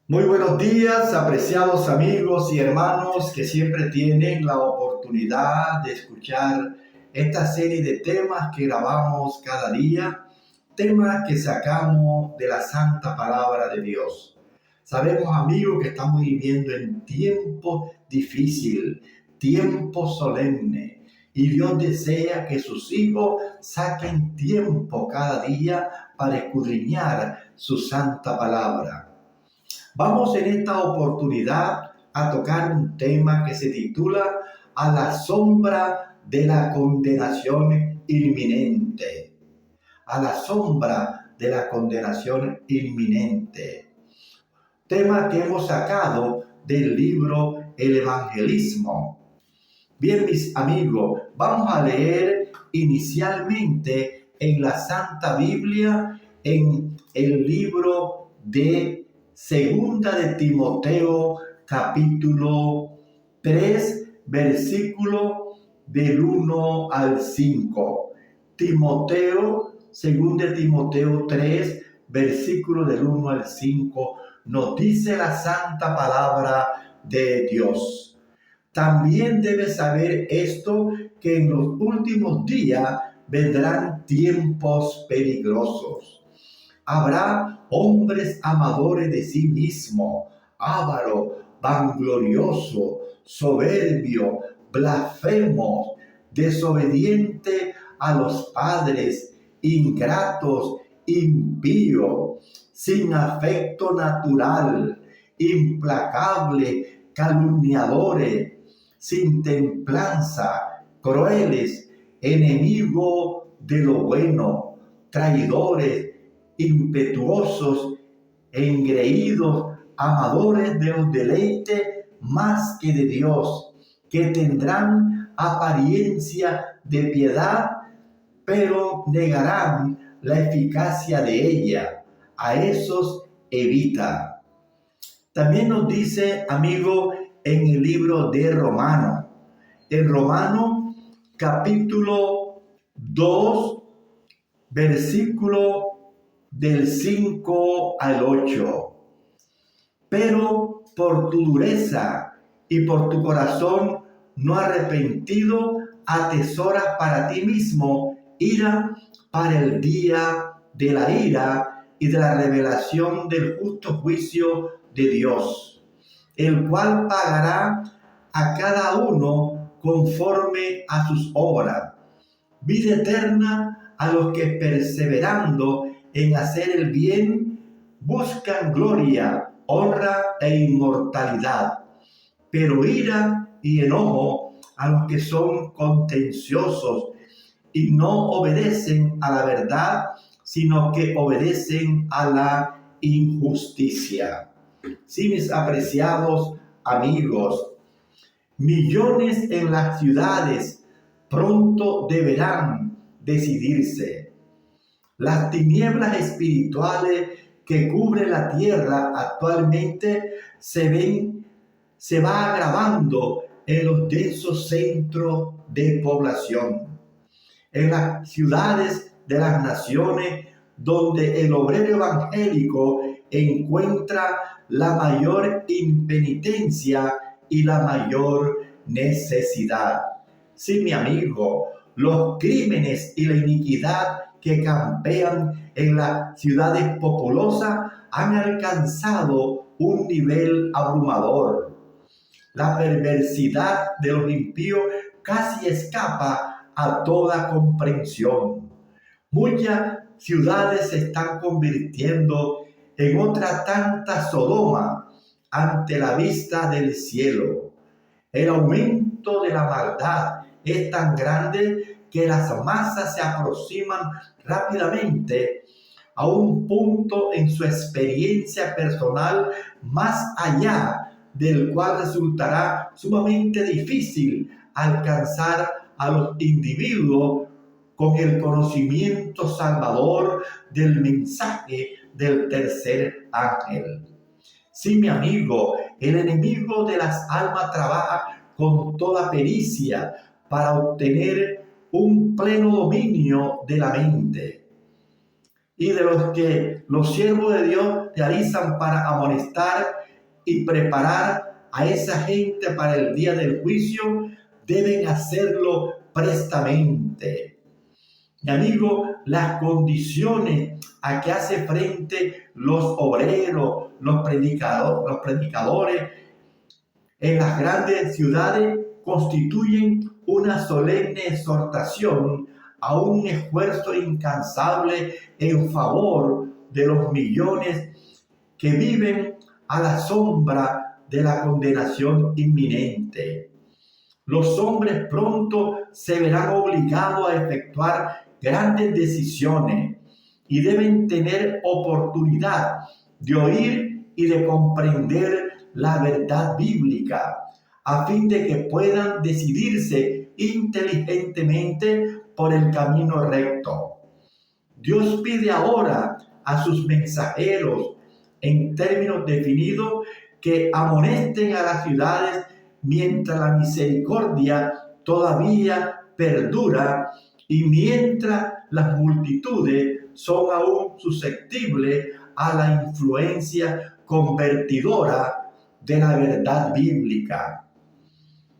Muy buenos días, apreciados amigos y hermanos que siempre tienen la oportunidad de escuchar esta serie de temas que grabamos cada día, temas que sacamos de la santa palabra de Dios. Sabemos, amigos, que estamos viviendo en tiempos difíciles, tiempos solemnes, y Dios desea que sus hijos saquen tiempo cada día para escudriñar su santa palabra. Vamos en esta oportunidad a tocar un tema que se titula A la sombra de la condenación inminente. A la sombra de la condenación inminente. Tema que hemos sacado del libro El Evangelismo. Bien, mis amigos, vamos a leer inicialmente en la Santa Biblia, en el libro de Segunda de Timoteo, capítulo 3, versículo del 1 al 5. Segunda de Timoteo 3, versículo del 1 al 5, nos dice la santa palabra de Dios. También debes saber esto, que en los últimos días vendrán tiempos peligrosos. Habrá hombres amadores de sí mismos, ávaros, vangloriosos, soberbios, blasfemos, desobedientes a los padres, ingratos, impíos, sin afecto natural, implacables, calumniadores, sin templanza, crueles, enemigos de lo bueno, traidores, impetuosos, engreídos, amadores de los deleites más que de Dios, que tendrán apariencia de piedad, pero negarán la eficacia de ella. A esos evita. También nos dice, amigo, en el libro de Romanos, en Romanos capítulo 2, versículo del 5 al 8. Pero por tu dureza y por tu corazón no arrepentido, atesoras para ti mismo ira para el día de la ira y de la revelación del justo juicio de Dios, el cual pagará a cada uno conforme a sus obras. Vida eterna a los que perseverando en hacer el bien buscan gloria, honra e inmortalidad. Pero ira y enojo a los que son contenciosos y no obedecen a la verdad, sino que obedecen a la injusticia. Sí, mis apreciados amigos, millones en las ciudades pronto deberán decidirse. Las tinieblas espirituales que cubren la tierra actualmente se va agravando en los densos centros de población, en las ciudades de las naciones, donde el obrero evangélico encuentra la mayor impenitencia y la mayor necesidad. Sí, mi amigo, los crímenes y la iniquidad que campean en las ciudades populosas han alcanzado un nivel abrumador. La perversidad de los impíos casi escapa a toda comprensión. Muchas ciudades se están convirtiendo en otra tanta Sodoma ante la vista del cielo. El aumento de la maldad es tan grande que las masas se aproximan rápidamente a un punto en su experiencia personal más allá del cual resultará sumamente difícil alcanzar a los individuos con el conocimiento salvador del mensaje del tercer ángel. Sí, mi amigo, el enemigo de las almas trabaja con toda pericia para obtener un pleno dominio de la mente. y de los que los siervos de Dios realizan para amonestar y preparar a esa gente para el día del juicio, deben hacerlo prestamente. Mi amigo, las condiciones a que hace frente los obreros, los predicadores en las grandes ciudades constituyen una solemne exhortación a un esfuerzo incansable en favor de los millones que viven a la sombra de la condenación inminente. Los hombres pronto se verán obligados a efectuar grandes decisiones y deben tener oportunidad de oír y de comprender la verdad bíblica, a fin de que puedan decidirse inteligentemente por el camino recto. Dios pide ahora a sus mensajeros, en términos definidos, que amonesten a las ciudades mientras la misericordia todavía perdura y mientras las multitudes son aún susceptibles a la influencia convertidora de la verdad bíblica.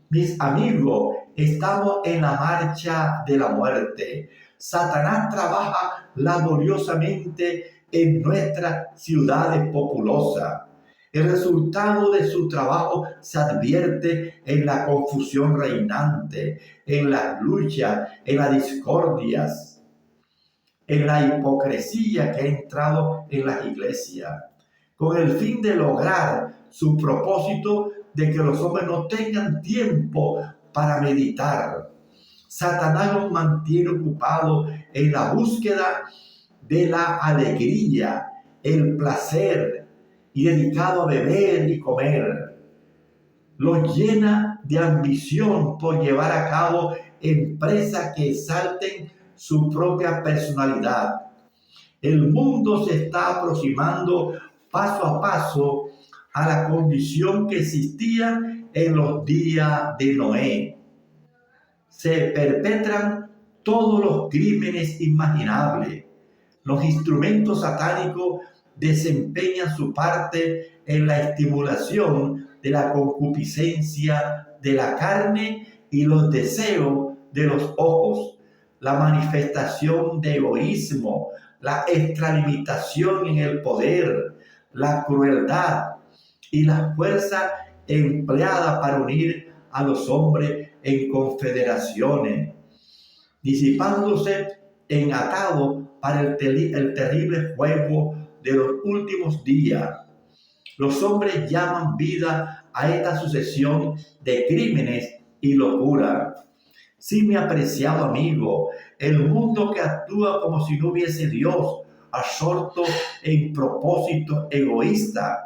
Mis amigos, estamos en la marcha de la muerte. Satanás trabaja laboriosamente en nuestras ciudades populosas. El resultado de su trabajo se advierte en la confusión reinante, en las luchas, en las discordias, en la hipocresía que ha entrado en las iglesias, con el fin de lograr su propósito de que los hombres no tengan tiempo para meditar. Satanás los mantiene ocupados en la búsqueda de la alegría, el placer, y dedicado a beber y comer. Los llena de ambición por llevar a cabo empresas que exalten su propia personalidad. El mundo se está aproximando paso a paso a la condición que existía en los días de Noé. Se perpetran todos los crímenes imaginables. Los instrumentos satánicos desempeñan su parte en la estimulación de la concupiscencia de la carne y los deseos de los ojos, la manifestación de egoísmo, la extralimitación en el poder, la crueldad y la fuerza empleada para unir a los hombres en confederaciones, disipándose en atado para el terrible juego de los últimos días. Los hombres llaman vida a esta sucesión de crímenes y locura. Sí, mi apreciado amigo, el mundo que actúa como si no hubiese Dios, absorto en propósitos egoístas,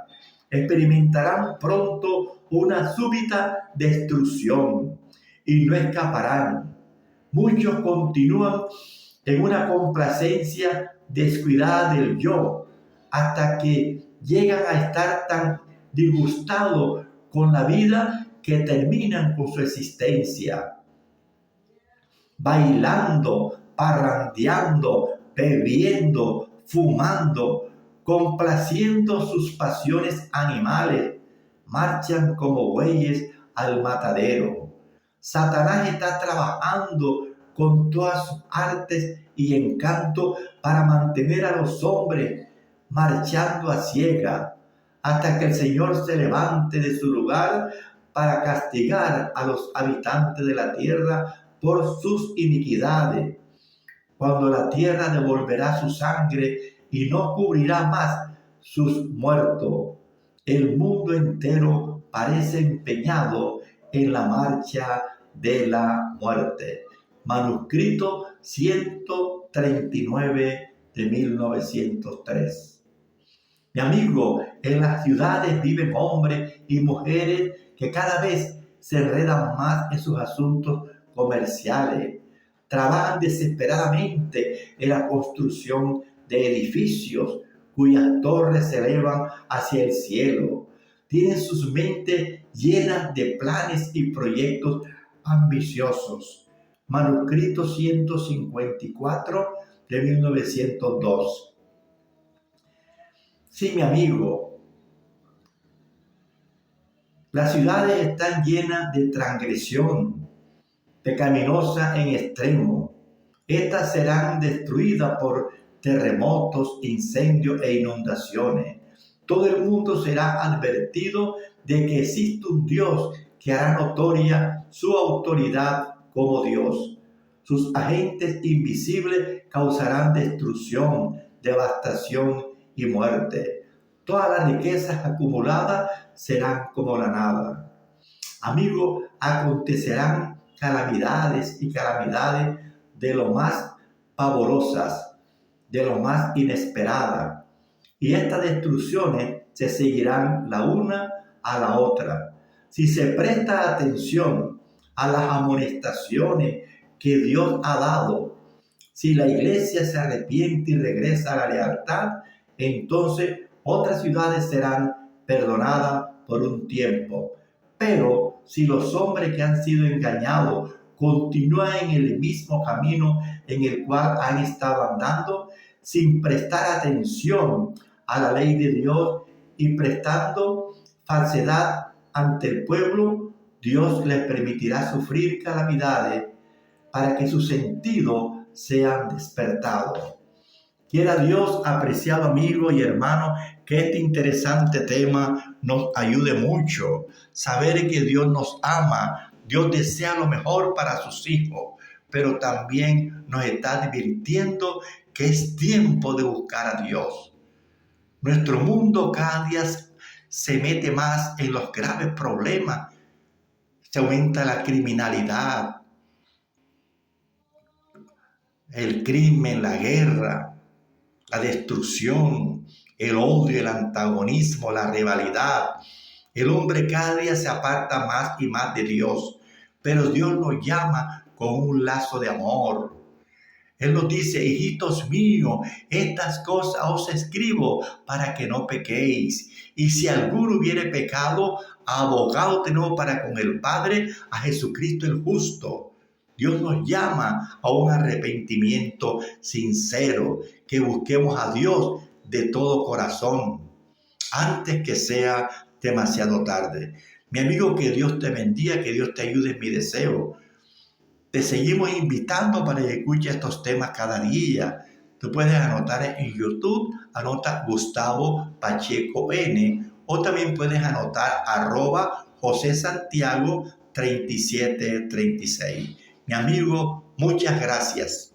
experimentarán pronto una súbita destrucción y no escaparán. Muchos continúan en una complacencia descuidada del yo, hasta que llegan a estar tan disgustados con la vida que terminan con su existencia. Bailando, parrandeando, bebiendo, fumando, complaciendo sus pasiones animales, marchan como bueyes al matadero. Satanás está trabajando con todas sus artes y encanto para mantener a los hombres marchando a ciegas, hasta que el Señor se levante de su lugar para castigar a los habitantes de la tierra por sus iniquidades, cuando la tierra devolverá su sangre y no cubrirá más sus muertos. El mundo entero parece empeñado en la marcha de la muerte. Manuscrito 139 de 1903. Mi amigo, en las ciudades viven hombres y mujeres que cada vez se enredan más en sus asuntos comerciales. Trabajan desesperadamente en la construcción de edificios cuyas torres se elevan hacia el cielo. Tienen sus mentes llenas de planes y proyectos ambiciosos. Manuscrito 154 de 1902. Sí, mi amigo, las ciudades están llenas de transgresión, pecaminosa en extremo. Estas serán destruidas por terremotos, incendios e inundaciones. Todo el mundo será advertido de que existe un Dios que hará notoria su autoridad como Dios. Sus agentes invisibles causarán destrucción, devastación y muerte. Todas las riquezas acumuladas serán como la nada. Amigo, acontecerán calamidades y calamidades de lo más pavorosas, de lo más inesperadas. Y estas destrucciones se seguirán la una a la otra. Si se presta atención a las amonestaciones que Dios ha dado, si la iglesia se arrepiente y regresa a la lealtad, entonces otras ciudades serán perdonadas por un tiempo. Pero si los hombres que han sido engañados continúan en el mismo camino en el cual han estado andando, sin prestar atención a la ley de Dios y prestando falsedad ante el pueblo, Dios les permitirá sufrir calamidades para que sus sentidos sean despertados. Quiera Dios, apreciado amigo y hermano, que este interesante tema nos ayude mucho. Saber que Dios nos ama, Dios desea lo mejor para sus hijos, pero también nos está advirtiendo que es tiempo de buscar a Dios. Nuestro mundo cada día se mete más en los graves problemas. Se aumenta la criminalidad, el crimen, la guerra, la destrucción, el odio, el antagonismo, la rivalidad. El hombre cada día se aparta más y más de Dios, pero Dios nos llama con un lazo de amor. Él nos dice: hijitos míos, estas cosas os escribo para que no pequéis. Y si alguno hubiere pecado, abogado tenemos para con el Padre, a Jesucristo el justo. Dios nos llama a un arrepentimiento sincero, que busquemos a Dios de todo corazón, antes que sea demasiado tarde. Mi amigo, que Dios te bendiga, que Dios te ayude en mi deseo. Te seguimos invitando para que escuches estos temas cada día. Tú puedes anotar en YouTube, anota Gustavo Pacheco N, o también puedes anotar @José Santiago 3736. Mi amigo, muchas gracias.